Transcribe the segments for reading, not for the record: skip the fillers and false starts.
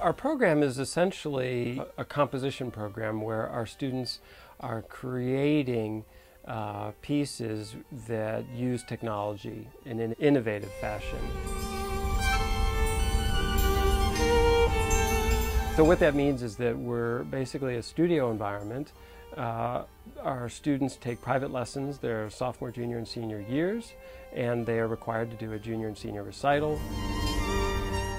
Our program is essentially a composition program where our students are creating pieces that use technology in an innovative fashion. So what that means is that we're basically a studio environment. Our students take private lessons their sophomore, junior, and senior years, and they are required to do a junior and senior recital.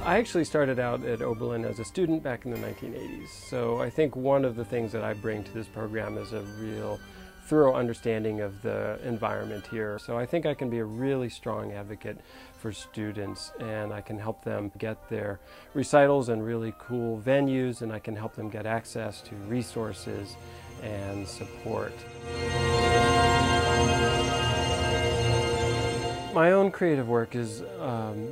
I actually started out at Oberlin as a student back in the 1980s, so I think one of the things that I bring to this program is a real thorough understanding of the environment here. So I think I can be a really strong advocate for students, and I can help them get their recitals in really cool venues, and I can help them get access to resources and support. My own creative work has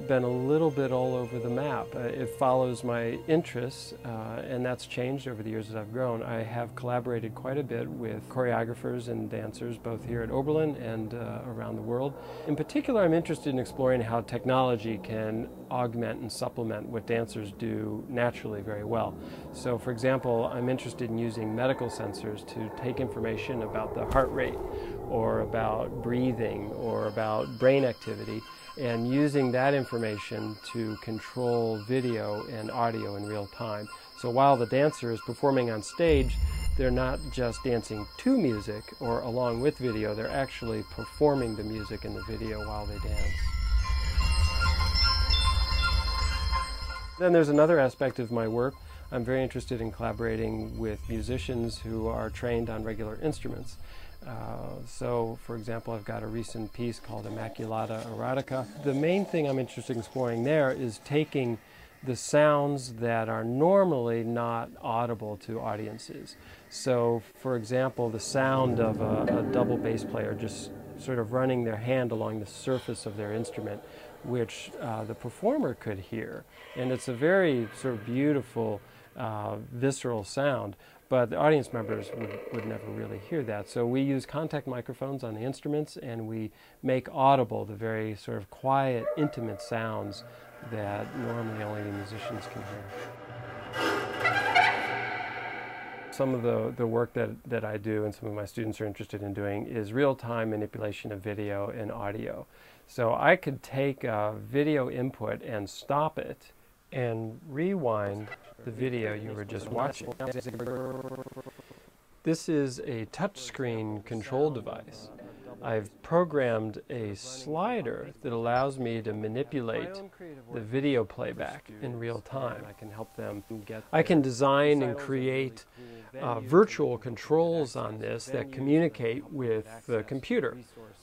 been a little bit all over the map. It follows my interests, and that's changed over the years as I've grown. I have collaborated quite a bit with choreographers and dancers, both here at Oberlin and around the world. In particular, I'm interested in exploring how technology can augment and supplement what dancers do naturally very well. So, for example, I'm interested in using medical sensors to take information about the heart rate, or about breathing, or about brain activity, and using that information to control video and audio in real time. So while the dancer is performing on stage, they're not just dancing to music or along with video, they're actually performing the music in the video while they dance. Then there's another aspect of my work. I'm very interested in collaborating with musicians who are trained on regular instruments. So, for example, I've got a recent piece called Immaculata Erotica. The main thing I'm interested in exploring there is taking the sounds that are normally not audible to audiences. So, for example, the sound of a double bass player just sort of running their hand along the surface of their instrument, which the performer could hear. And it's a very sort of beautiful, visceral sound. But the audience members would never really hear that. So we use contact microphones on the instruments, and we make audible the very sort of quiet, intimate sounds that normally only the musicians can hear. Some of the work that I do and some of my students are interested in doing is real-time manipulation of video and audio. So I could take a video input and stop it and rewind the video you were just watching. This is a touchscreen control device. I've programmed a slider that allows me to manipulate the video playback in real time. I can design and create virtual controls on this that communicate with the computer.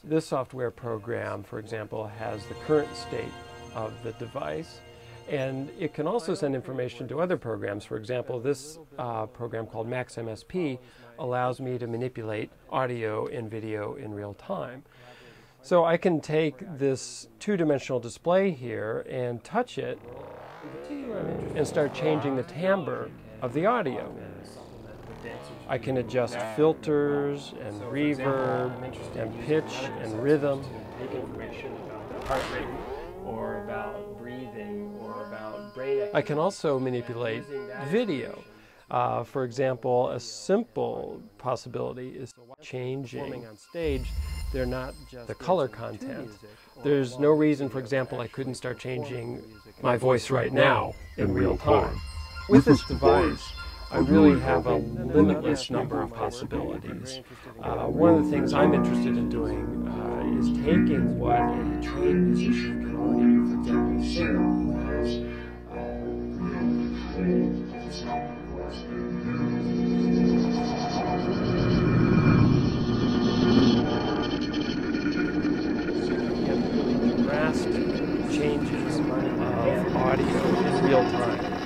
This software program, for example, has the current state of the device, and it can also send information to other programs. For example, this program called Max MSP allows me to manipulate audio and video in real time. So I can take this two-dimensional display here and touch it and start changing the timbre of the audio. I can adjust filters and reverb and pitch and rhythm. Take information about the heart rate or about breathing or about brain activity. I can also manipulate video. For example, a simple possibility is changing on stage. They're not just the color content. There's no reason, for example, I couldn't start changing my voice right now in real time. With this device, I really have a limitless number of possibilities. One of the things I'm interested in doing is taking what a trained musician can already do, for example, a singer who has drastic changes of audio in real time.